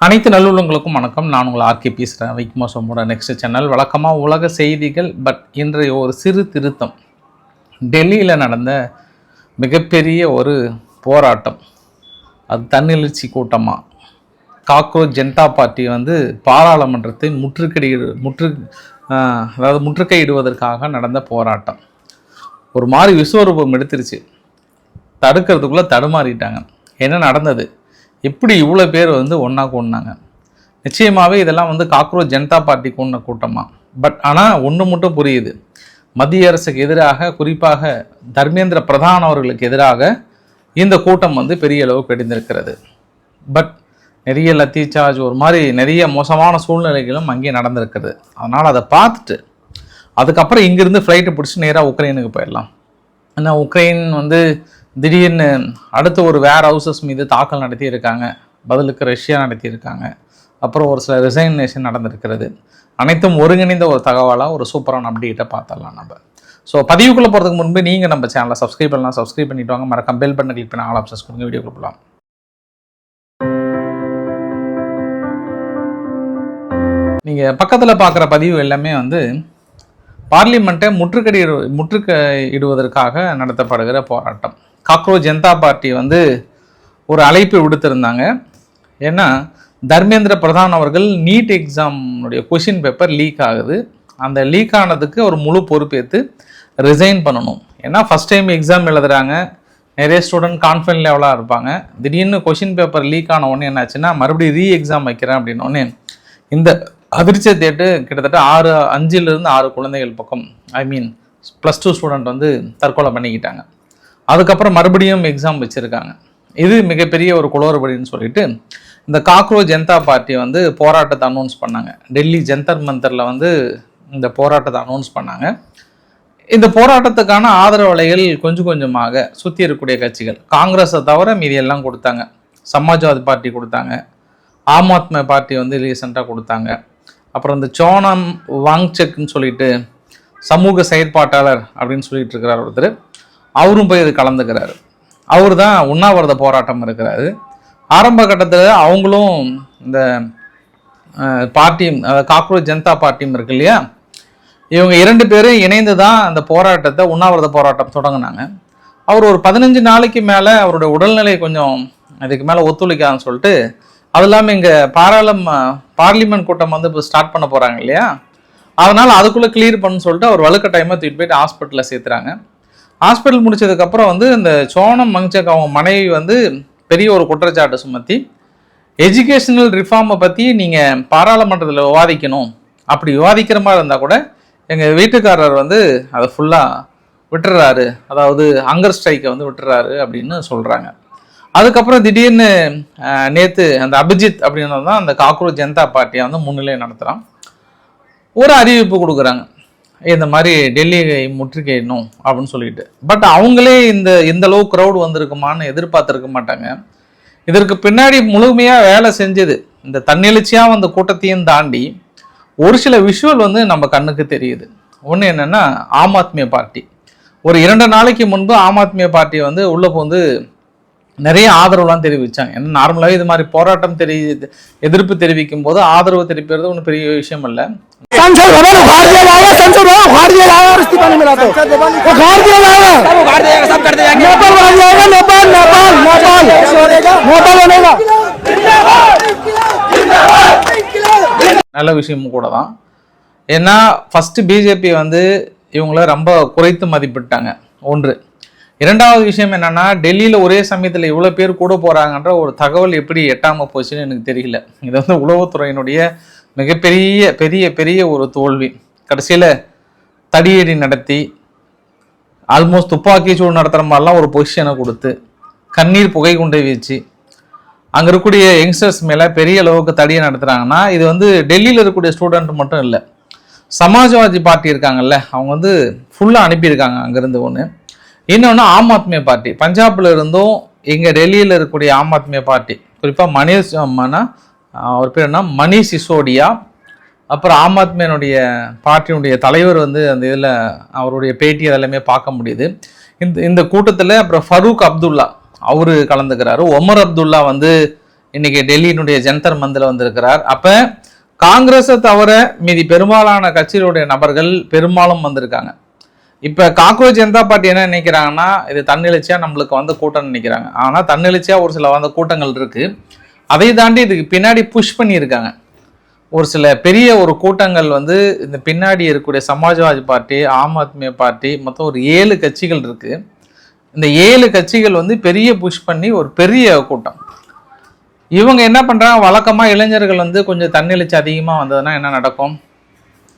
அனைத்து நல்லுள்ளங்களுக்கும் வணக்கம். நான் உங்கள் ஆர்கே பேசுகிறேன். வைக்மோசமோட நெக்ஸ்ட் சேனல் வழக்கமாக உலக செய்திகள். பட் இன்றைய ஒரு சிறு திருத்தம். டெல்லியில் நடந்த மிகப்பெரிய ஒரு போராட்டம், அது தன்னெழுச்சி கூட்டமாக காக்ரோச் ஜனதா பார்ட்டி பாராளுமன்றத்தை முற்றுகையிடுவதற்காக நடந்த போராட்டம் ஒரு மாதிரி விஸ்வரூபம் எடுத்துருச்சு. தடுக்கிறதுக்குள்ளே தடுமாறிட்டாங்க. என்ன நடந்தது, எப்படி இவ்வளோ பேர் ஒன்றா கூடினாங்க? நிச்சயமாகவே இதெல்லாம் காக்ரோச் ஜனதா பார்ட்டி கூடின கூட்டமாக. பட் ஆனால் ஒன்று மட்டும் புரியுது, மத்திய அரசுக்கு எதிராக, குறிப்பாக தர்மேந்திர பிரதான் அவர்களுக்கு எதிராக இந்த கூட்டம் பெரிய அளவு கடிந்திருக்கிறது. பட் நிறைய லத்தி சார்ஜ், ஒரு மாதிரி நிறைய மோசமான சூழ்நிலைகளும் அங்கே நடந்திருக்குது. அதனால் அதை பார்த்துட்டு அதுக்கப்புறம் இங்கேருந்து ஃப்ளைட்டை பிடிச்சி நேராக உக்ரைனுக்கு போயிடலாம். ஏன்னா உக்ரைன் திடீர்னு அடுத்து ஒரு வேர் ஹவுசஸ் மீது தாக்கல் நடத்தியிருக்காங்க, பதிலுக்கு ரஷ்யா நடத்தியிருக்காங்க, அப்புறம் ஒரு சில ரிசைனேஷன் நடந்திருக்கிறது. அனைத்தும் ஒருங்கிணைந்த ஒரு தகவலாக ஒரு சூப்பரான அப்டேட்டை பார்த்துடலாம் நம்ம. ஸோ பதிவுக்குள்ளே போகிறதுக்கு முன்பு நீங்கள் நம்ம சேனலை சப்ஸ்கிரைப் பண்ணலாம், சப்ஸ்கிரைப் பண்ணிட்டு வாங்க. மறக்காம பெல் பட்டன் கிளிக் பண்ணி ஆல் ஆப்ஷன்ஸ் கொடுங்க. வீடியோக்குள்ள போகலாம். நீங்கள் பக்கத்தில் பார்க்குற பதிவு எல்லாமே பார்லிமெண்ட்டை முற்றுகையிடுவதற்காக நடத்தப்படுகிற போராட்டம். காக்ரோச் ஜனதா பார்ட்டி ஒரு அழைப்பு விடுத்திருந்தாங்க. ஏன்னா தர்மேந்திர பிரதான் அவர்கள் நீட் எக்ஸாமுடைய கொஷின் பேப்பர் லீக் ஆகுது. அந்த லீக் ஆனதுக்கு ஒரு முழு பொறுப்பேற்று ரிசைன் பண்ணணும். ஏன்னா ஃபஸ்ட் டைம் எக்ஸாம் எழுதுகிறாங்க, நிறைய ஸ்டூடெண்ட் கான்ஃபிடன்ட் லெவலாக இருப்பாங்க. திடீர்னு கொஷின் பேப்பர் லீக் ஆன உடனே என்னாச்சுன்னா மறுபடியும் எக்ஸாம் வைக்கிறேன் அப்படின்னோடனே இந்த அதிர்ச்சியை தேட்டு கிட்டத்தட்ட 5 குழந்தைகள் பக்கம், +2 ஸ்டூடெண்ட் தற்கொலை பண்ணிக்கிட்டாங்க. அதுக்கப்புறம் மறுபடியும் எக்ஸாம் வச்சுருக்காங்க. இது மிகப்பெரிய ஒரு குளறுபடின்னு சொல்லிட்டு இந்த காக்ரோச் ஜனதா பார்ட்டி போராட்டத்தை அனௌன்ஸ் பண்ணாங்க. டெல்லி ஜந்தர் மந்தரில் இந்த போராட்டத்தை அனௌன்ஸ் பண்ணாங்க. இந்த போராட்டத்துக்கான ஆதரவு அலைகள் கொஞ்சம் கொஞ்சமாக சுற்றி இருக்கக்கூடிய கட்சிகள், காங்கிரஸை தவிர மீதி எல்லாம் கொடுத்தாங்க. சமாஜ்வாதி பார்ட்டி கொடுத்தாங்க, ஆம் ஆத்மி பார்ட்டி ரீசெண்டாக கொடுத்தாங்க. அப்புறம் இந்த சோனம் வாங்செக்னு சொல்லிட்டு சமூக செயற்பாட்டாளர் அப்படின்னு சொல்லிட்டு இருக்கிறார் ஒருத்தர், அவரும் போய் இது கலந்துக்கிறாரு. அவர் தான் உண்ணாவிரத போராட்டம் இருக்கிறாரு. ஆரம்ப கட்டத்தில் அவங்களும் இந்த பார்ட்டியும், காக்ரோச் ஜனதா பார்ட்டியும் இருக்கு இல்லையா, இவங்க 2 பேரும் இணைந்து தான் அந்த போராட்டத்தை, உண்ணாவிரத போராட்டம் தொடங்கினாங்க. அவர் ஒரு 15 நாளைக்கு மேலே அவருடைய உடல்நிலை கொஞ்சம் இதுக்கு மேலே ஒத்துழைக்காதுன்னு சொல்லிட்டு, அது இல்லாமல் இங்கே பார்லிமெண்ட் கூட்டம் இப்போ ஸ்டார்ட் பண்ண போகிறாங்க இல்லையா, அதனால் அதுக்குள்ளே கிளியர் பண்ணுன்னு சொல்லிட்டு அவர் வலுக்கட்டாயமாக தூக்கிட்டு போயிட்டு ஹாஸ்பிட்டலில் சேர்த்துறாங்க. ஹாஸ்பிட்டல் முடிச்சதுக்கப்புறம் இந்த சோனம் வாங்செக் அவங்க மனைவி பெரிய ஒரு குற்றச்சாட்டு சுமத்தி, எஜுகேஷனல் ரிஃபார்மை பற்றி நீங்கள் பாராளுமன்றத்தில் விவாதிக்கணும், அப்படி விவாதிக்கிற மாதிரி இருந்தால் கூட எங்கள் வீட்டுக்காரர் அதை ஃபுல்லாக விட்டுறாரு, அதாவது ஹங்கர் ஸ்ட்ரைக்கை விட்டுறாரு அப்படின்னு சொல்கிறாங்க. அதுக்கப்புறம் திடீர்னு நேற்று அந்த அபிஜித் அப்படின்றது தான் அந்த காக்ரோச் ஜனதா பார்ட்டியை முன்னிலை நடத்துகிறான். ஒரு அறிவிப்பு கொடுக்குறாங்க, இந்த மாதிரி டெல்லியை முற்றுகையிடணும் அப்படின்னு சொல்லிட்டு. பட் அவங்களே இந்த அளவு க்ரௌட் வந்திருக்குமான்னு எதிர்பார்த்துருக்க மாட்டாங்க. இதற்கு பின்னாடி முழுமையாக வேலை செஞ்சது இந்த தன்னெழுச்சியாக கூட்டத்தையும் தாண்டி ஒரு சில விஷுவல் நம்ம கண்ணுக்கு தெரியுது. ஒன்று என்னென்னா, ஆம் ஆத்மி பார்ட்டி ஒரு 2 நாளைக்கு முன்பு ஆம் ஆத்மி பார்ட்டி உள்ளே நிறைய ஆதரவுலாம் தெரிவித்தாங்க. ஏன்னா நார்மலாகவே இது மாதிரி போராட்டம் எதிர்ப்பு தெரிவிக்கும் போது ஆதரவு தெரிவிக்கிறது ஒன்றும் பெரிய விஷயம் இல்லை. நல்ல விஷயமும் கூட தான். ஏன்னா ஃபர்ஸ்ட் பிஜேபி இவங்கள ரொம்ப குறைத்து மதிப்பிட்டாங்க. ஒன்று. இரண்டாவது விஷயம் என்னன்னா, டெல்லியில் ஒரே சமயத்தில் இவ்வளோ பேர் கூட போகிறாங்கன்ற ஒரு தகவல் எப்படி எட்டாமல் போச்சுன்னு எனக்கு தெரியல. இது உளவுத்துறையினுடைய மிகப்பெரிய பெரிய பெரிய ஒரு தோல்வி. கடைசியில் தடியடி நடத்தி, ஆல்மோஸ்ட் துப்பாக்கி சூடு நடத்துகிற மாதிரிலாம் ஒரு பொசிஷனை கொடுத்து, கண்ணீர் புகை குண்டை வச்சு அங்கே இருக்கக்கூடிய யங்ஸ்டர்ஸ் மேலே பெரிய அளவுக்கு தடியை நடத்துகிறாங்கன்னா, இது டெல்லியில் இருக்கக்கூடிய ஸ்டூடெண்ட் மட்டும் இல்லை, சமாஜ்வாதி பார்ட்டி இருக்காங்கல்ல, அவங்க ஃபுல்லாக அனுப்பியிருக்காங்க அங்கேருந்து. ஒன்று. இன்னொன்று ஆம் ஆத்மி பார்ட்டி, பஞ்சாபில் இருந்தும் இங்கே டெல்லியில் இருக்கக்கூடிய ஆம் ஆத்மி பார்ட்டி, குறிப்பாக அவர் பேர் என்ன, மணீஷ் சிசோடியா, அப்புறம் ஆம் ஆத்மியினுடைய பார்ட்டியினுடைய தலைவர் அந்த இதில் அவருடைய பேட்டி அதெல்லாமே பார்க்க முடியுது. இந்த கூட்டத்தில் அப்புறம் ஃபரூக் அப்துல்லா அவர் கலந்துக்கிறாரு. ஒமர் அப்துல்லா இன்னைக்கு டெல்லியினுடைய ஜந்தர் மந்தில் வந்திருக்கிறார். அப்போ காங்கிரஸை தவிர மீதி பெரும்பாலான கட்சிகளுடைய நபர்கள் பெரும்பாலும் வந்திருக்காங்க. இப்போ காக்ரோச் ஜனதா பார்ட்டி என்ன நினைக்கிறாங்கன்னா, இது தன்னெழுச்சியாக நம்மளுக்கு வந்து கூட்டம் நினைக்கிறாங்க. ஆனால் தன்னெழுச்சியாக ஒரு சில வந்து கூட்டங்கள் இருக்குது. அதை தாண்டி இதுக்கு பின்னாடி புஷ் பண்ணியிருக்காங்க. ஒரு சில பெரிய ஒரு கூட்டங்கள் வந்து இந்த பின்னாடி இருக்கக்கூடிய சமாஜ்வாதி பார்ட்டி, ஆம் ஆத்மி பார்ட்டி, மொத்தம் ஒரு 7 கட்சிகள் இருக்குது. இந்த 7 கட்சிகள் வந்து பெரிய புஷ் பண்ணி ஒரு பெரிய கூட்டம். இவங்க என்ன பண்ணுறாங்க, வழக்கமாக இளைஞர்கள் வந்து கொஞ்சம் தன்னெழுச்சி அதிகமாக வந்ததுன்னா என்ன நடக்கும்,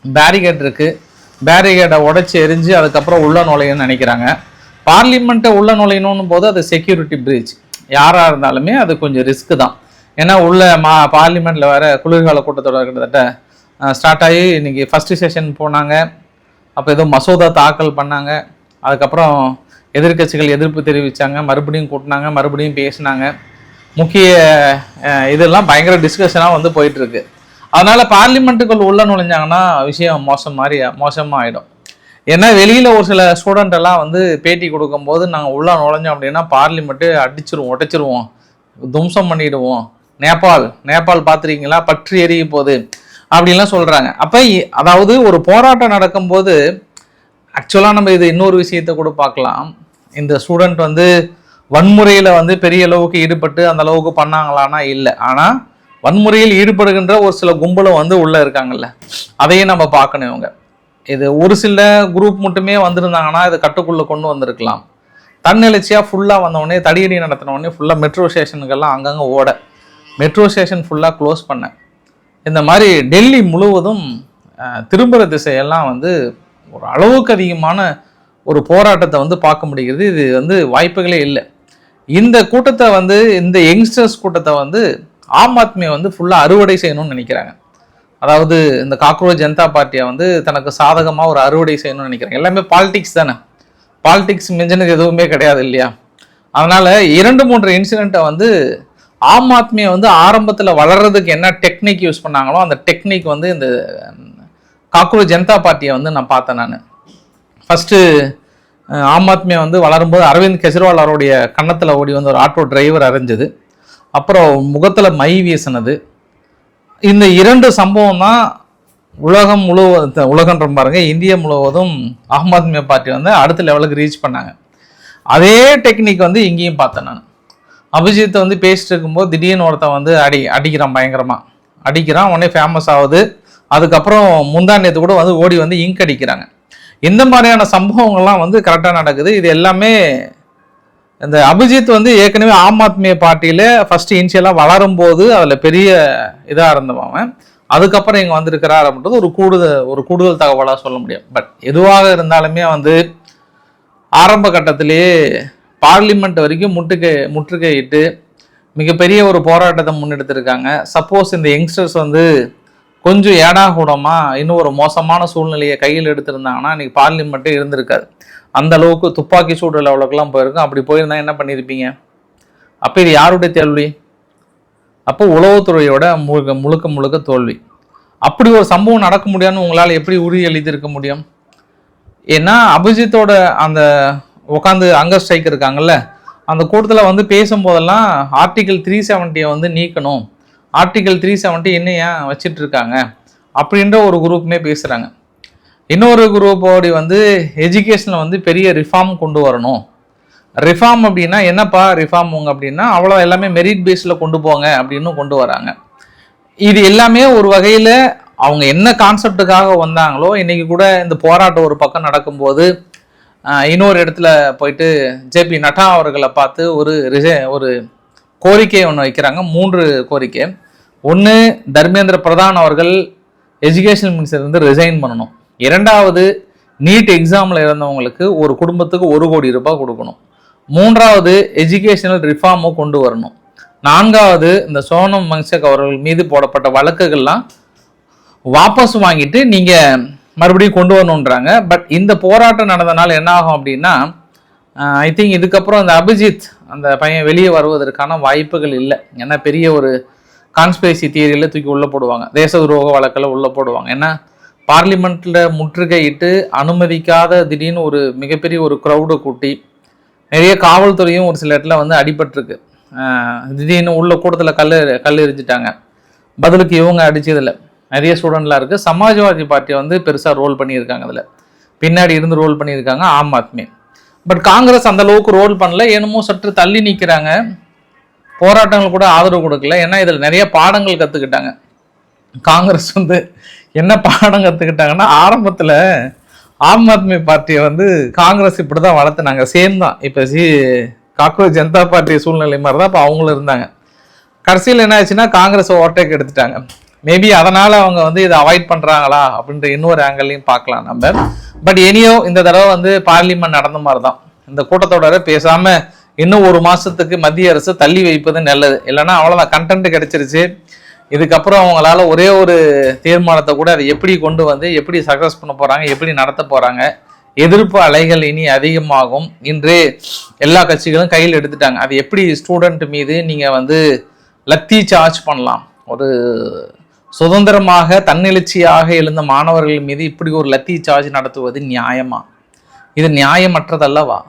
பேரிகேட் இருக்குது, பேரிகேடை உடைச்சி எரிஞ்சு அதுக்கப்புறம் உள்ள நுழையணும்னு நினைக்கிறாங்க. பார்லிமெண்ட்டை உள்ள நுழையணும்னு போது அது செக்யூரிட்டி பிரீச், யாராக இருந்தாலுமே அது கொஞ்சம் ரிஸ்க்கு தான். ஏன்னா உள்ள பார்லிமெண்ட்டில் வேறு குளிர்கால கூட்டத்தொடர் கிட்டத்தட்ட ஸ்டார்ட் ஆகி இன்றைக்கி ஃபஸ்ட்டு செஷன் போனாங்க. அப்போ ஏதோ மசோதா தாக்கல் பண்ணாங்க. அதுக்கப்புறம் எதிர்கட்சிகள் எதிர்ப்பு தெரிவித்தாங்க, மறுபடியும் கூட்டினாங்க, மறுபடியும் பேசினாங்க. முக்கிய இதெல்லாம் பயங்கர டிஸ்கஷனாக வந்து போயிட்டுருக்கு. அதனால் பார்லிமெண்ட்டுக்குள் உள்ள நுழைஞ்சாங்கன்னா விஷயம் மோசமாக ஆகிடும். ஏன்னா வெளியில் ஒரு சில ஸ்டூடெண்ட் எல்லாம் வந்து பேட்டி கொடுக்கும்போது நாங்கள் உள்ளே நுழைஞ்சோம் அப்படின்னா பார்லிமெண்ட்டு அடிச்சிருவோம், உடைச்சிருவோம், தும்சம் பண்ணிடுவோம், நேபாள் பார்த்துருக்கீங்களா, பற்றி எரிய போகுது அப்படின்லாம் சொல்கிறாங்க. அப்போ அதாவது ஒரு போராட்டம் நடக்கும்போது ஆக்சுவலாக நம்ம இது இன்னொரு விஷயத்தை கூட பார்க்கலாம். இந்த ஸ்டூடெண்ட் வந்து வன்முறையில் வந்து பெரிய அளவுக்கு ஈடுபட்டு அந்த அளவுக்கு பண்ணாங்களான்னா இல்லை. ஆனால் வன்முறையில் ஈடுபடுகின்ற ஒரு சில கும்பலும் வந்து உள்ளே இருக்காங்கல்ல, அதையும் நம்ம பார்க்கணும். இவங்க இது ஒரு சில குரூப் மட்டுமே வந்திருந்தாங்கன்னா இது கட்டுக்குள்ளே கொண்டு வந்திருக்கலாம். தன்னெழுச்சியாக ஃபுல்லாக வந்தவொடனே தடியடி நடத்தினோடனே ஃபுல்லாக மெட்ரோ ஸ்டேஷனுக்கெல்லாம் அங்கங்கே ஓட, மெட்ரோ ஸ்டேஷன் ஃபுல்லாக க்ளோஸ் பண்ண, இந்த மாதிரி டெல்லி முழுவதும் திரும்புகிற திசையெல்லாம் வந்து ஒரு அளவுக்கு அதிகமான ஒரு போராட்டத்தை வந்து பார்க்க முடிகிறது. இது வந்து வாய்ப்புகளே இல்லை. இந்த கூட்டத்தை வந்து இந்த யங்ஸ்டர்ஸ் கூட்டத்தை வந்து ஆம் ஆத்மியை வந்து ஃபுல்லாக அறுவடை செய்யணும்னு நினைக்கிறாங்க. அதாவது இந்த காக்ரோச் ஜனதா பார்ட்டியை வந்து தனக்கு சாதகமாக ஒரு அறுவடை செய்யணும்னு நினைக்கிறாங்க. எல்லாமே பாலிடிக்ஸ் தானே, பாலிடிக்ஸ் மிஞ்சினது எதுவுமே கிடையாது இல்லையா? அதனால் 2-3 இன்சிடெண்ட்டை வந்து ஆம் ஆத்மியை வந்து ஆரம்பத்தில் வளர்கிறதுக்கு என்ன டெக்னிக் யூஸ் பண்ணாங்களோ அந்த டெக்னிக் வந்து இந்த காக்ரோச் ஜனதா பார்ட்டியை வந்து நான் பார்த்தேன். நான் ஃபஸ்ட்டு ஆம் ஆத்மியை வந்து வளரும்போது அரவிந்த் கெஜ்ரிவால் அவருடைய கன்னத்தில் ஓடி வந்து ஒரு ஆட்டோ டிரைவர் அரைஞ்சது, அப்புறம் முகத்தில் மை வீசினது. இந்த 2 சம்பவம் தான் உலகன்ற பாருங்க, இந்தியா முழுவதும் ஆம் ஆத்மி பார்ட்டி வந்து அடுத்த லெவலுக்கு ரீச் பண்ணாங்க. அதே டெக்னிக் வந்து இங்கேயும் பார்த்தேன் நான். அபிஜித் வந்து பேசிட்டு இருக்கும்போது திடீர்னு ஒருத்தன் வந்து அடிக்கிறான், பயங்கரமாக அடிக்கிறான், உடனே ஃபேமஸ் ஆகுது. அதுக்கப்புறம் முந்தாண்டியத்து கூட வந்து ஓடி வந்து இங்க் அடிக்கிறாங்க. இந்த மாதிரியான சம்பவங்கள்லாம் வந்து கரெக்டாக நடக்குது. இது எல்லாமே இந்த அபிஜித் வந்து ஏற்கனவே ஆம் ஆத்மி பார்ட்டியில் ஃபஸ்ட்டு இனிஷியலாக வளரும் போது அதில் பெரிய இதாக இருந்தவன், அதுக்கப்புறம் இங்கே வந்திருக்கிறார் அப்படின்றது ஒரு கூடுதல் தகவலாக சொல்ல முடியும். பட் எதுவாக இருந்தாலுமே வந்து ஆரம்ப கட்டத்திலேயே பார்லிமெண்ட் வரைக்கும் முற்றுகையிட்டு மிகப்பெரிய ஒரு போராட்டத்தை முன்னெடுத்திருக்காங்க. சப்போஸ் இந்த யங்ஸ்டர்ஸ் வந்து கொஞ்சம் ஏடாகூடமாக இன்னும் ஒரு மோசமான சூழ்நிலையை கையில் எடுத்திருந்தாங்கன்னா இன்றைக்கி பார்லிமெண்ட்டே இருந்திருக்காது. அந்த அளவுக்கு துப்பாக்கி சூடு லெவலுக்குலாம் போயிருக்கும். அப்படி போயிருந்தா என்ன பண்ணியிருப்பீங்க? அப்போ இது யாருடைய தோல்வி? அப்போ உளவுத்துறையோட முழுக்க தோல்வி. அப்படி ஒரு சம்பவம் நடக்க முடியாதுன்னு உங்களால் எப்படி உறுதி எழுதியிருக்க முடியும்? ஏன்னா அபிஜித்தோட அந்த உட்காந்து அங்க ஸ்ட்ரைக் இருக்காங்கல்ல, அந்த கூட்டத்தில் வந்து பேசும்போதெல்லாம் ஆர்டிகிள் 370 வந்து நீக்கணும், ஆர்டிகிள் 370 இன்னும் ஏன் வச்சிட்டு இருக்காங்க அப்படின்ற ஒரு குரூப்புமே பேசுகிறாங்க. இன்னொரு குரூப்போடி வந்து எஜுகேஷனில் வந்து பெரிய ரிஃபார்ம் கொண்டு வரணும். ரிஃபார்ம் அப்படின்னா என்னப்பா ரிஃபார்முங்க அப்படின்னா அவ்வளோ எல்லாமே மெரிட் பேஸில் கொண்டு போங்க அப்படின்னு கொண்டு வராங்க. இது எல்லாமே ஒரு வகையில் அவங்க என்ன கான்செப்டுக்காக வந்தாங்களோ, இன்றைக்கி கூட இந்த போராட்டம் ஒரு பக்கம் நடக்கும்போது இன்னொரு இடத்துல போயிட்டு ஜேபி நட்டா அவர்களை பார்த்து ஒரு கோரிக்கை ஒன்று வைக்கிறாங்க. 3 கோரிக்கை. ஒன்று, தர்மேந்திர பிரதான் அவர்கள் எஜுகேஷன் மினிஸ்டர் வந்து ரிசைன் பண்ணணும். 2வது, நீட் எக்ஸாமில் இருந்தவங்களுக்கு ஒரு குடும்பத்துக்கு 1 கோடி ரூபாய் கொடுக்கணும். 3வது, எஜுகேஷனல் ரிஃபார்மை கொண்டு வரணும். 4வது, இந்த சோனம் வங்சக் அவர்கள் மீது போடப்பட்ட வழக்குகள்லாம் வாபஸ் வாங்கிட்டு நீங்கள் மறுபடியும் கொண்டு வரணுன்றாங்க. பட் இந்த போராட்டம் நடந்தனால என்ன ஆகும் அப்படின்னா, ஐ திங்க் இதுக்கப்புறம் அந்த அபிஜித் அந்த பையன் வெளியே வருவதற்கான வாய்ப்புகள் இல்லை. ஏன்னா பெரிய ஒரு கான்ஸ்பிரசி தியரியில் தூக்கி உள்ளே போடுவாங்க, தேச துரோக வழக்கில் உள்ளே போடுவாங்க. ஏன்னா பார்லிமெண்ட்டில் முற்றுகையிட்டு அனுமதிக்காத திடீர்னு ஒரு மிகப்பெரிய ஒரு க்ரௌடை கூட்டி நிறைய காவல்துறையும் ஒரு சில இடத்துல வந்து அடிபட்டிருக்கு. திடீர்னு உள்ள கூட்டத்தில் கல் எரிஞ்சிட்டாங்க. பதிலுக்கு இவங்க அடிச்சதில்லை. நிறைய ஸ்டூடெண்ட்லாம் இருக்குது. சமாஜ்வாதி பார்ட்டியை வந்து பெருசாக ரோல் பண்ணியிருக்காங்க. அதில் பின்னாடி இருந்து ரோல் பண்ணியிருக்காங்க ஆம் ஆத்மி. பட் காங்கிரஸ் அந்த அளவுக்கு ரோல் பண்ணல. என்னமோ சற்று தள்ளி நிற்கிறாங்க. போராட்டங்கள் கூட ஆதரவு கொடுக்கல. ஏன்னா இதில் நிறைய பாடங்கள் கற்றுக்கிட்டாங்க. காங்கிரஸ் வந்து என்ன பாடம் கற்றுக்கிட்டாங்கன்னா, ஆரம்பத்தில் ஆம் ஆத்மி பார்ட்டியை வந்து காங்கிரஸ் இப்படி தான் வளர்த்துனாங்க. சேம் தான். இப்போ காக்ரோச் ஜனதா பார்ட்டி சூழ்நிலை மாதிரி தான் இப்போ அவங்களும் இருந்தாங்க. கடைசியில் என்ன ஆச்சுன்னா காங்கிரஸ் ஓவர்டேக் எடுத்துட்டாங்க. மேபி அதனால் அவங்க வந்து இதை அவாய்ட் பண்ணுறாங்களா அப்படின்ற இன்னொரு ஆங்கிள்லையும் பார்க்கலாம் நம்ம. பட் எனியோ இந்த தடவை வந்து பார்லிமெண்ட் நடந்த மாதிரி தான். இந்த கூட்டத்தொடரை பேசாமல் இன்னும் ஒரு மாதத்துக்கு மத்திய அரசு தள்ளி வைப்பது நல்லது. இல்லைன்னா அவ்வளோதான், கண்டென்ட் கிடைச்சிருச்சு. இதுக்கப்புறம் அவங்களால ஒரே ஒரு தீர்மானத்தை கூட அதை எப்படி கொண்டு வந்து எப்படி சக்ஸஸ் பண்ண போகிறாங்க, எப்படி நடத்த போகிறாங்க. எதிர்ப்பு அலைகள் இனி அதிகமாகும். இன்று எல்லா கட்சிகளும் கையில் எடுத்துட்டாங்க. அது எப்படி ஸ்டூடெண்ட் மீது நீங்கள் வந்து லத்தி சார்ஜ் பண்ணலாம். ஒரு சுதந்திரமாக தன்னெழுச்சியாக எழுந்த மாணவர்கள் மீது இப்படி ஒரு லத்தி சார்ஜ் நடத்துவது நியாயமா? இது நியாயமற்றதல்லவா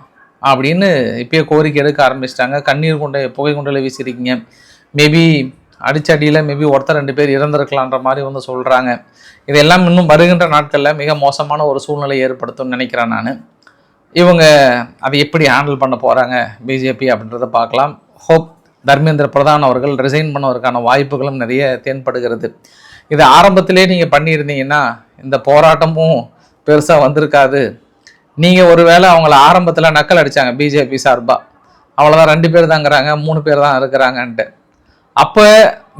அப்படின்னு இப்பயே கோரிக்கை எடுக்க ஆரம்பிச்சிட்டாங்க. கண்ணீர் புகை கொண்டலை வீசியிருக்கீங்க. மேபி அடிச்சடியில் மேபி ஒருத்தர் 2 பேர் இறந்திருக்கலான்ற மாதிரி வந்து சொல்கிறாங்க. இதெல்லாம் இன்னும் வருகின்ற நாட்களில் மிக மோசமான ஒரு சூழ்நிலை ஏற்படுத்தும்னு நினைக்கிறேன் நான். இவங்க அதை எப்படி ஹேண்டில் பண்ண போகிறாங்க பிஜேபி அப்படின்றத பார்க்கலாம். ஹோப் தர்மேந்திர பிரதான் அவர்கள் ரிசைன் பண்ணுவதற்கான வாய்ப்புகளும் நிறைய தென்படுகிறது. இது ஆரம்பத்திலே நீங்கள் பண்ணியிருந்தீங்கன்னா இந்த போராட்டமும் பெருசாக வந்திருக்காது. நீங்கள் ஒருவேளை அவங்கள ஆரம்பத்தில் நக்கல் அடித்தாங்க பிஜேபி சார்பாக, அவ்வளோதான் 2 பேர் தாங்கிறாங்க 3 பேர் தான் இருக்கிறாங்கன்ட்டு. அப்போ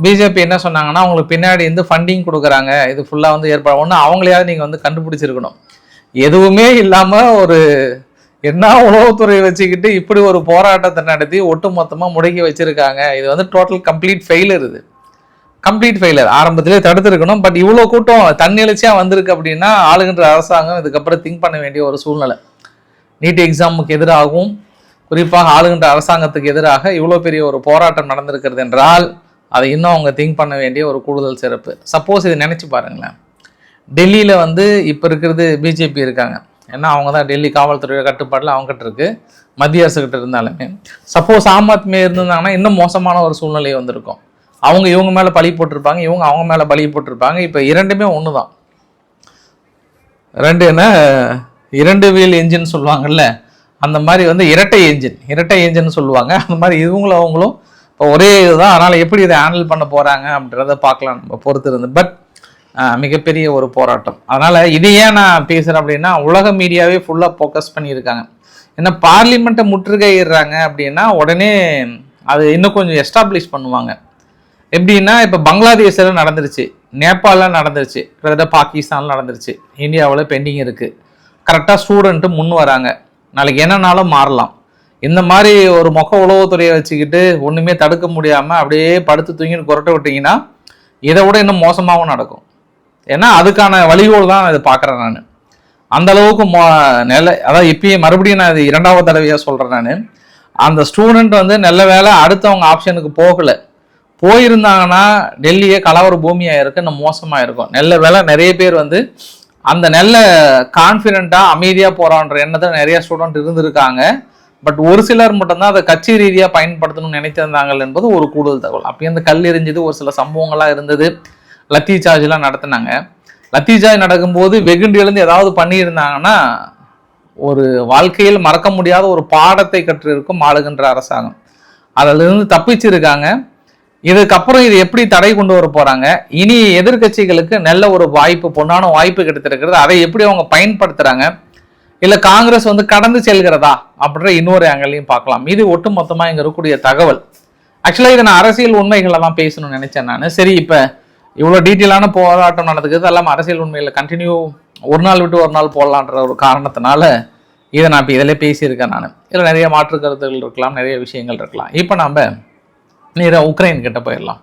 பிஜேபி என்ன சொன்னாங்கன்னா, அவங்களுக்கு பின்னாடி வந்து ஃபண்டிங் கொடுக்குறாங்க, இது ஃபுல்லாக வந்து ஏற்பாடு ஒன்று அவங்களையாவது நீங்கள் வந்து கண்டுபிடிச்சிருக்கணும். எதுவுமே இல்லாமல் ஒரு என்ன உளவுத்துறை வச்சுக்கிட்டு இப்படி ஒரு போராட்டத்தை நடத்தி ஒட்டு மொத்தமாக முடக்கி வச்சிருக்காங்க. இது வந்து டோட்டல் கம்ப்ளீட் ஃபெயிலர். இது கம்ப்ளீட் ஃபெயிலர். ஆரம்பத்திலே தடுத்துருக்கணும். பட் இவ்வளோ கூட்டம் தன்னெழுச்சியாக வந்திருக்கு அப்படின்னா ஆளுகின்ற அரசாங்கம் இதுக்கப்புறம் திங்க் பண்ண வேண்டிய ஒரு சூழ்நிலை. நீட் எக்ஸாமுக்கு எதிராகவும் குறிப்பாக ஆளுகின்ற அரசாங்கத்துக்கு எதிராக இவ்வளோ பெரிய ஒரு போராட்டம் நடந்திருக்கிறது என்றால் அதை இன்னும் அவங்க திங்க் பண்ண வேண்டிய ஒரு கூடுதல் சிறப்பு. சப்போஸ் இது நினச்சி பாருங்களேன், டெல்லியில் வந்து இப்போ இருக்கிறது பிஜேபி இருக்காங்க. ஏன்னா அவங்க தான் டெல்லி காவல்துறையோட கட்டுப்பாட்டில் அவங்ககிட்ட இருக்குது, மத்திய அரசுக்கிட்ட இருந்தாலுமே. சப்போஸ் ஆம் ஆத்மி இருந்திருந்தாங்கன்னா இன்னும் மோசமான ஒரு சூழ்நிலை வந்திருக்கும். அவங்க இவங்க மேலே பழி போட்டிருப்பாங்க, இவங்க அவங்க மேலே பழி போட்டிருப்பாங்க. இப்போ 2மே ஒன்று தான். 2 வீல் என்ஜின் சொல்லுவாங்கல்ல, அந்த மாதிரி வந்து இரட்டை என்ஜின் சொல்லுவாங்க. அந்த மாதிரி இவங்களும் அவங்களும் இப்போ ஒரே இதுதான். அதனால் எப்படி இதை ஹேண்டில் பண்ண போகிறாங்க அப்படின்றத பார்க்கலாம் நம்ம பொறுத்து இருந்து. பட் மிகப்பெரிய ஒரு போராட்டம். அதனால் இது ஏன் நான் பேசுகிறேன் அப்படின்னா, உலக மீடியாவே ஃபுல்லாக ஃபோக்கஸ் பண்ணியிருக்காங்க. ஏன்னா பார்லிமெண்ட்டை முற்றுகையிடுறாங்க அப்படின்னா உடனே அது இன்னும் கொஞ்சம் எஸ்டாப்ளிஷ் பண்ணுவாங்க. எப்படின்னா இப்போ பங்களாதேஷில் நடந்துருச்சு, நேபாளில் நடந்துருச்சு, கிட்டத்தட்ட பாகிஸ்தானில் நடந்துருச்சு, இந்தியாவில் பெண்டிங் இருக்குது. கரெக்டாக ஸ்டூடெண்ட்டு முன் வராங்க. நாளைக்கு என்னன்னாலும் மாறலாம். இந்த மாதிரி ஒரு உளவுத்துறையை வச்சுக்கிட்டு ஒன்றுமே தடுக்க முடியாமல் அப்படியே படுத்து தூங்கின்னு குரட்டை விட்டிங்கன்னா இதை விட இன்னும் மோசமாகவும் நடக்கும். ஏன்னா அதுக்கான வழிகோல் தான் இதை பார்க்குறேன் நான். அந்த அளவுக்கு அதாவது இப்பயே மறுபடியும் நான் இது 2வது தடவையாக சொல்கிறேன் நான். அந்த ஸ்டூடெண்ட் வந்து நல்ல வேலை அடுத்தவங்க ஆப்ஷனுக்கு போகலை. போயிருந்தாங்கன்னா டெல்லியே கலவர பூமியாக இருக்கு, இன்னும் மோசமாக இருக்கும். நல்ல வேலை நிறைய பேர் வந்து அந்த நல்ல கான்ஃபிடென்ட்டாக அமைதியாக போகிறான்ற எண்ணத்தை நிறைய ஸ்டூடெண்ட் இருந்திருக்காங்க. பட் ஒரு சிலர் மட்டும்தான் அதை கட்சி ரீதியாக பயன்படுத்தணும்னு நினைத்திருந்தாங்க என்பது ஒரு கூடுதல் தகவல். அப்பயே அந்த கல் எறிஞ்சது ஒரு சில சம்பவங்கள்லாம் இருந்தது. லத்தி சார்ஜ்லாம் நடத்தினாங்க. லத்தி சார்ஜ் நடக்கும்போது வெகுண்டு எழுந்து ஏதாவது பண்ணியிருந்தாங்கன்னா ஒரு வாழ்க்கையில் மறக்க முடியாத ஒரு பாடத்தை கற்றிருக்கும் ஆளுகின்ற அரசாங்கம். அதிலிருந்து தப்பிச்சிருக்காங்க. இதுக்கப்புறம் இது எப்படி தடை கொண்டு வர போறாங்க, இனி எதிர்கட்சிகளுக்கு நல்ல ஒரு வாய்ப்பு, பொன்னான வாய்ப்பு கிடைத்திருக்கிறது. அதை எப்படி அவங்க பயன்படுத்துறாங்க, இல்ல காங்கிரஸ் வந்து கடந்து செல்கிறதா அப்படின்ற இன்னொரு ஆங்கிளையும் பார்க்கலாம். இது ஒட்டு மொத்தமா இங்க இருக்கக்கூடிய தகவல். ஆக்சுவலா இதை நான் அரசியல் உண்மைகளை தான் பேசணும்னு நினைச்சேன் நான். சரி, இப்ப இவ்வளவு டீட்டெயிலான போராட்டம் நடந்துக்குது, எல்லாம் அரசியல் உண்மையில கண்டினியூ ஒரு நாள் விட்டு ஒரு நாள் போடலான்ற ஒரு காரணத்தினால இதை நான் இப்போ இதில் பேசியிருக்கேன் நான். இதில் நிறைய மாற்று கருத்துகள் இருக்கலாம், நிறைய விஷயங்கள் இருக்கலாம். இப்போ நம்ம நேராக உக்ரைன் கிட்ட போயிடலாம்.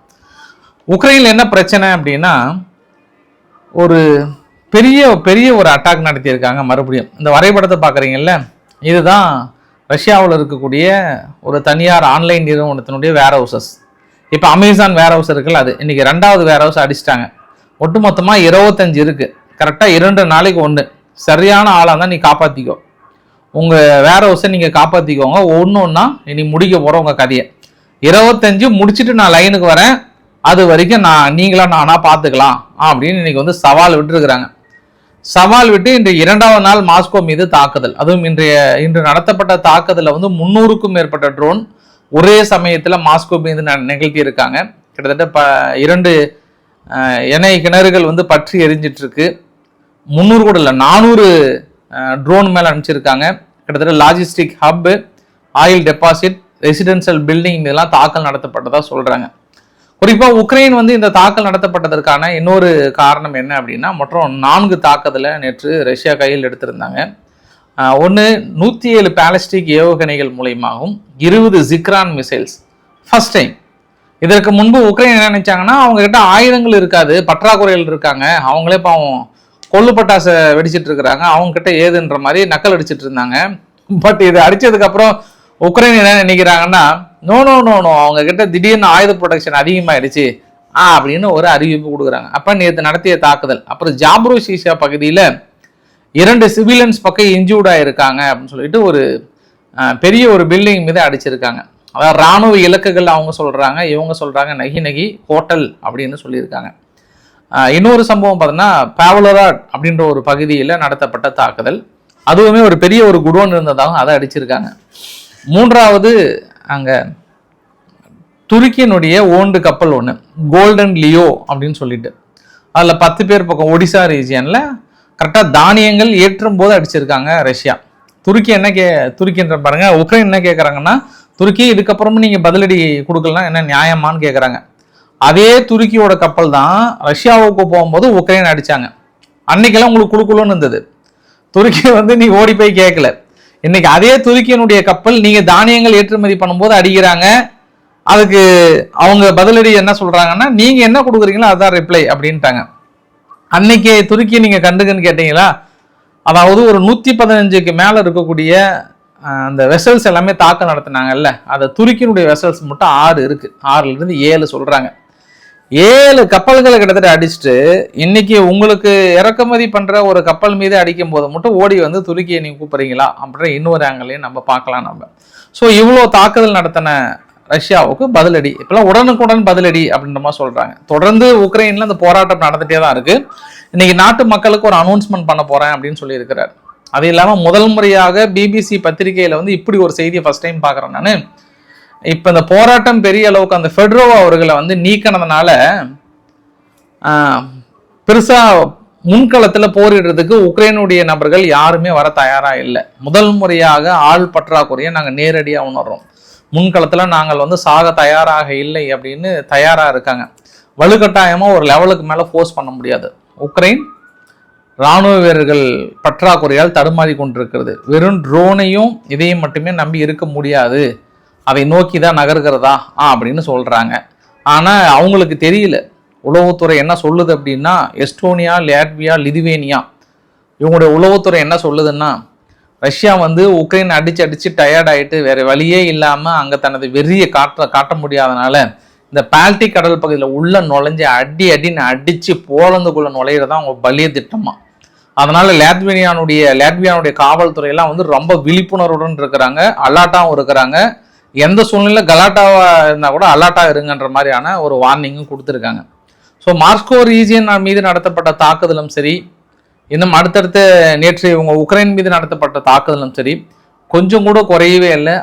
உக்ரைனில் என்ன பிரச்சனை அப்படின்னா, ஒரு பெரிய ஒரு அட்டாக் நடத்தியிருக்காங்க. மறுபடியும் இந்த வரைபடத்தை பார்க்குறீங்கல்ல, இதுதான் ரஷ்யாவில் இருக்கக்கூடிய ஒரு தனியார் ஆன்லைன் நிறுவனத்தினுடைய வேர் ஹவுசஸ். இப்போ அமேசான் வேர் ஹவுஸ் இருக்குல்ல, அது இன்னைக்கு 2வது வேர் ஹவுஸ் அடிச்சிட்டாங்க. ஒட்டுமொத்தமாக 25 இருக்குது. கரெக்டாக 2 நாளைக்கு 1. சரியான ஆளாக தான் நீ காப்பாற்றிக்கோ, உங்கள் வேர் ஹவுஸை நீங்கள் காப்பாற்றிக்கோங்க. ஒன்று ஒன்றா இனி முடிக்க போகிற உங்கள் கதையை. 25 முடிச்சுட்டு நான் லைனுக்கு வரேன், அது வரைக்கும் நீங்களா நானா பார்த்துக்கலாம் அப்படின்னு இன்னைக்கு வந்து சவால் விட்டுருக்குறாங்க. சவால் விட்டு இன்று 2வது நாள் மாஸ்கோ மீது தாக்குதல். அதுவும் இன்று நடத்தப்பட்ட தாக்குதலில் வந்து 300க்கும் மேற்பட்ட ட்ரோன் ஒரே சமயத்தில் மாஸ்கோ மீது நிகழ்த்தி இருக்காங்க. கிட்டத்தட்ட 2 எண்ணெய் கிணறுகள் வந்து பற்றி எரிஞ்சிட்டு இருக்கு. 300 கூட இல்லை, 400 ட்ரோன் மேலே அனுப்பிச்சிருக்காங்க. கிட்டத்தட்ட logistic hub, oil deposit, residential building இதெல்லாம் தாக்கல் நடத்தப்பட்டதா சொல்றாங்க. குறிப்பாக உக்ரைன் வந்து இந்த தாக்கல் நடத்தப்பட்டதற்கான இன்னொரு காரணம் என்ன அப்படின்னா, மொத்தம் 4 தாக்குதலை நேற்று ரஷ்யா கையில் எடுத்திருந்தாங்க. ஒன்று 107 பாலிஸ்டிக் ஏவுகணைகள் மூலயமாகவும் 20 ஜிக்ரான் மிசைல்ஸ் ஃபர்ஸ்ட் டைம். இதற்கு முன்பு உக்ரைன் என்ன நினைச்சாங்கன்னா, அவங்க கிட்ட ஆயுதங்கள் இருக்காது, பற்றாக்குறைகள் இருக்காங்க, அவங்களே பாவம் கொள்ளு பட்டாசை வெடிச்சிட்டு இருக்கிறாங்க, அவங்க கிட்ட ஏதுன்ற மாதிரி நக்கல் அடிச்சிட்டு இருந்தாங்க. பட் இது அடிச்சதுக்கு அப்புறம் உக்ரைன் என்ன நினைக்கிறாங்கன்னா, நோ நோ நோ நோ அவங்க கிட்ட திடீர்னு ஆயுத ப்ரொடக்ஷன் அதிகமாயிடுச்சு அப்படின்னு ஒரு அறிவிப்பு கொடுக்குறாங்க. அப்போ நேற்று நடத்திய தாக்குதல், அப்புறம் ஜாப்ரோசியா பகுதியில் 2 சிவிலியன்ஸ் பக்கம் இன்ஜூர்ட் ஆயிருக்காங்க அப்படின்னு சொல்லிட்டு ஒரு பெரிய ஒரு பில்டிங் மீது அடிச்சிருக்காங்க. அதாவது ராணுவ இலக்குகள் அவங்க சொல்றாங்க, இவங்க சொல்றாங்க நகி ஹோட்டல் அப்படின்னு சொல்லியிருக்காங்க. இன்னொரு சம்பவம் பார்த்தீங்கன்னா, பாவலராட் அப்படின்ற ஒரு பகுதியில் நடத்தப்பட்ட தாக்குதல், அதுவுமே ஒரு பெரிய ஒரு குடோன் இருந்ததாகவும் அதை அடிச்சிருக்காங்க. 3வது அங்கே துருக்கியினுடைய ஓண்டு கப்பல் ஒன்று கோல்டன் லியோ அப்படின்னு சொல்லிட்டு, அதில் 10 பேர் பக்கம் ஒடிசா ரீஜியனில் கரெக்டாக தானியங்கள் ஏற்றும் போது அடிச்சிருக்காங்க ரஷ்யா. துருக்கின்ற பாருங்க, உக்ரைன் என்ன கேட்குறாங்கன்னா, துருக்கி இதுக்கப்புறமும் நீங்கள் பதிலடி கொடுக்கலாம் என்ன நியாயமானு கேட்குறாங்க. அதே துருக்கியோட கப்பல் தான் ரஷ்யாவுக்கு போகும்போது உக்ரைன் அடித்தாங்க. அன்னைக்கெல்லாம் உங்களுக்கு குழுக்குழுன்னு இருந்தது. துருக்கி வந்து நீ ஓடி போய் கேட்கல. இன்னைக்கு அதே துருக்கியினுடைய கப்பல் நீங்கள் தானியங்கள் ஏற்றுமதி பண்ணும்போது அடிக்கிறாங்க. அதுக்கு அவங்க பதிலடி என்ன சொல்கிறாங்கன்னா, நீங்கள் என்ன கொடுக்குறீங்களோ அதுதான் ரிப்ளை அப்படின்ட்டாங்க. அன்னைக்கு துருக்கி நீங்கள் கண்டுக்குன்னு கேட்டீங்களா? அதாவது ஒரு 115க்கு மேலே இருக்கக்கூடிய அந்த வெசல்ஸ் எல்லாமே தாக்கம் நடத்தினாங்கல்ல, அதை துருக்கியினுடைய வெசல்ஸ் மட்டும் 6 இருக்கு. 6லேருந்து 7 சொல்கிறாங்க. 7 கப்பல்களை கிட்டத்தட்ட அடிச்சுட்டு இன்னைக்கு உங்களுக்கு இறக்குமதி பண்ணுற ஒரு கப்பல் மீது அடிக்கும் போது மட்டும் ஓடி வந்து துருக்கியை நீங்கள் கூப்பிட்றீங்களா அப்படின்ற இன்னொரு ஆங்கிளையும் நம்ம பார்க்கலாம் நம்ம. ஸோ இவ்வளோ தாக்குதல் நடத்தின ரஷ்யாவுக்கு பதிலடி, இப்பெல்லாம் உடனுக்குடன் பதிலடி அப்படின்ற மாதிரி சொல்கிறாங்க. தொடர்ந்து உக்ரைனில் அந்த போராட்டம் நடந்துகிட்டே தான் இருக்குது. இன்னைக்கு நாட்டு மக்களுக்கு ஒரு அனௌன்ஸ்மெண்ட் பண்ண போகிறேன் அப்படின்னு சொல்லியிருக்கிறார். அது இல்லாமல் முதல் முறையாக பிபிசி பத்திரிகையில் வந்து இப்படி ஒரு செய்தியை ஃபர்ஸ்ட் டைம் பார்க்குறேன் நான். இப்போ இந்த போராட்டம் பெரிய அளவுக்கு அந்த ஃபெட்ரோவா அவர்களை வந்து நீக்கினதுனால பெருசாக முன்களத்தில் போரிடுறதுக்கு உக்ரைனுடைய நபர்கள் யாருமே வர தயாராக இல்லை. முதல் முறையாக ஆள் பற்றாக்குறையை நாங்கள் நேரடியாக உணர்றோம். முன்களத்தில் நாங்கள் வந்து சாக தயாராக இல்லை அப்படின்னு தயாராக இருக்காங்க. வலுக்கட்டாயமாக ஒரு லெவலுக்கு மேலே ஃபோர்ஸ் பண்ண முடியாது. உக்ரைன் இராணுவ வீரர்கள் பற்றாக்குறையால் தடுமாறி கொண்டிருக்கிறது. வெறும் ட்ரோனையும் இதையும் மட்டுமே நம்பி இருக்க முடியாது, அதை நோக்கி தான் நகர்கிறதா அப்படின்னு சொல்கிறாங்க. ஆனால் அவங்களுக்கு தெரியல உளவுத்துறை என்ன சொல்லுது அப்படின்னா, எஸ்டோனியா, லாட்வியா, லிதுவேனியா இவங்களுடைய உளவுத்துறை என்ன சொல்லுதுன்னா, ரஷ்யா வந்து உக்ரைன் அடித்து டயர்ட் ஆகிட்டு வேறு வழியே இல்லாமல் அங்கே தனது வெறியை காட்ட முடியாதனால இந்த பால்டிக் கடல் பகுதியில் உள்ள நுழைஞ்சு அடின்னு அடித்து போலந்துக்குள்ளே நுழையிறதான் அவங்க பலிய திட்டமா. அதனால லாட்வியானுடைய காவல்துறையெல்லாம் வந்து ரொம்ப விழிப்புணர்வுடன் இருக்கிறாங்க, அலர்ட்டாகவும் இருக்கிறாங்க. எந்த சூழ்நிலை கலாட்டாவா இருந்தால் கூட அலர்ட்டாக இருங்கன்ற மாதிரியான ஒரு வார்னிங்கும் கொடுத்துருக்காங்க. ஸோ மாஸ்கோ ரீஜியன் மீது நடத்தப்பட்ட தாக்குதலும் சரி, இன்னும் அடுத்தடுத்து நேற்று இவங்க உக்ரைன் மீது நடத்தப்பட்ட தாக்குதலும் சரி, கொஞ்சம் கூட குறையவே இல்லை.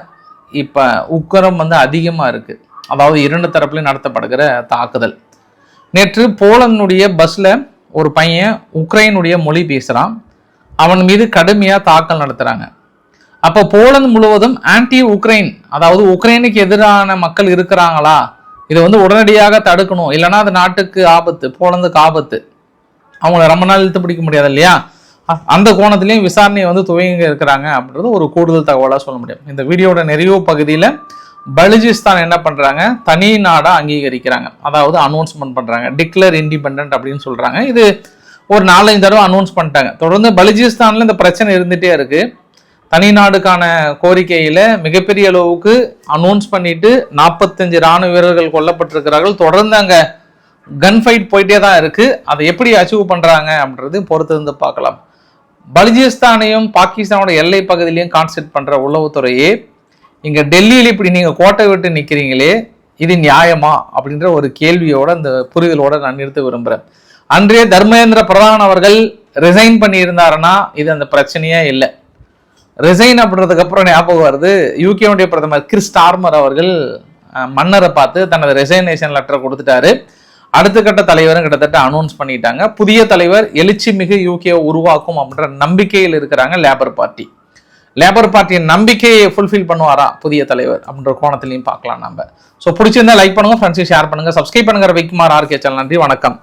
இப்போ உக்கரம் வந்து அதிகமாக இருக்குது. அதாவது 2 தரப்புலையும் நடத்தப்படுகிற தாக்குதல். நேற்று போலந்துடைய பஸ்ஸில் ஒரு பையன் உக்ரைனுடைய மொழி பேசுகிறான், அவன் மீது கடுமையாக தாக்கல் நடத்துகிறாங்க. அப்போ போலந்து முழுவதும் ஆன்டி உக்ரைன், அதாவது உக்ரைனுக்கு எதிரான மக்கள் இருக்கிறாங்களா, இதை வந்து உடனடியாக தடுக்கணும், இல்லைனா அது நாட்டுக்கு ஆபத்து, போலந்துக்கு ஆபத்து, அவங்கள ரொம்ப நாள் இழுத்து பிடிக்க முடியாது இல்லையா, அந்த கோணத்திலையும் விசாரணையை வந்து துவங்கி இருக்கிறாங்க அப்படின்றது ஒரு கூடுதல் தகவலாக சொல்ல முடியும். இந்த வீடியோட நிறைவு பகுதியில் பலுஜிஸ்தான் என்ன பண்ணுறாங்க, தனி நாடாக அங்கீகரிக்கிறாங்க, அதாவது அனௌன்ஸ்மெண்ட் பண்ணுறாங்க, டிக்ளேர் இண்டிபெண்டன்ட் அப்படின்னு சொல்கிறாங்க. இது ஒரு 4-5 தடவை அனௌன்ஸ் பண்ணிட்டாங்க. தொடர்ந்து பலுஜிஸ்தானில் இந்த பிரச்சனை இருந்துகிட்டே இருக்குது. தனி நாடுக்கான கோரிக்கையில் மிகப்பெரிய அளவுக்கு அனௌன்ஸ் பண்ணிட்டு 45 இராணுவ வீரர்கள் கொல்லப்பட்டிருக்கிறார்கள். தொடர்ந்து அங்கே கன் ஃபைட் போயிட்டே தான் இருக்குது. அதை எப்படி அச்சீவ் பண்ணுறாங்க அப்படின்றது பொறுத்து இருந்து பார்க்கலாம். பலுஜிஸ்தானையும் பாகிஸ்தானோட எல்லை பகுதியிலையும் கான்சென்ட்ரேட் பண்ணுற உளவுத்துறையே இங்கே டெல்லியில் இப்படி நீங்கள் கோட்டை விட்டு நிற்கிறீங்களே, இது நியாயமா அப்படின்ற ஒரு கேள்வியோட இந்த புரிதலோட நான் நிறுத்த விரும்புகிறேன். அன்றே தர்மேந்திர பிரதான் அவர்கள் ரிசைன் பண்ணியிருந்தாருன்னா இது அந்த பிரச்சனையே இல்லை. ரிசைன் அப்படின்றதுக்கு அப்புறம் ஞாபகம் வருது, யூகேவுடைய பிரதமர் கிறிஸ் ஸ்டார்மர் அவர்கள் மன்னரை பார்த்து தனது ரிசைனேஷன் லெட்டர் கொடுத்துட்டாரு. அடுத்த கட்ட தலைவரும் கிட்டத்தட்ட அனௌன்ஸ் பண்ணிட்டாங்க. புதிய தலைவர் எழுச்சி மிகு யூகே உருவாக்கும் அப்படின்ற நம்பிக்கையில் இருக்கிறாங்க லேபர் பார்ட்டி. லேபர் பார்ட்டியின் நம்பிக்கையை ஃபுல்ஃபில் பண்ணுவாரா புதிய தலைவர் அப்படின்ற கோணத்திலையும் பார்க்கலாம் நம்ம. ஸோ பிடிச்சிருந்தா லைக் பண்ணுங்க, ஃப்ரெண்ட்ஸுக்கு ஷேர் பண்ணுங்க, சப்ஸ்கிரைப் பண்ணுங்க. Ravikumar RK channel. நன்றி, வணக்கம்.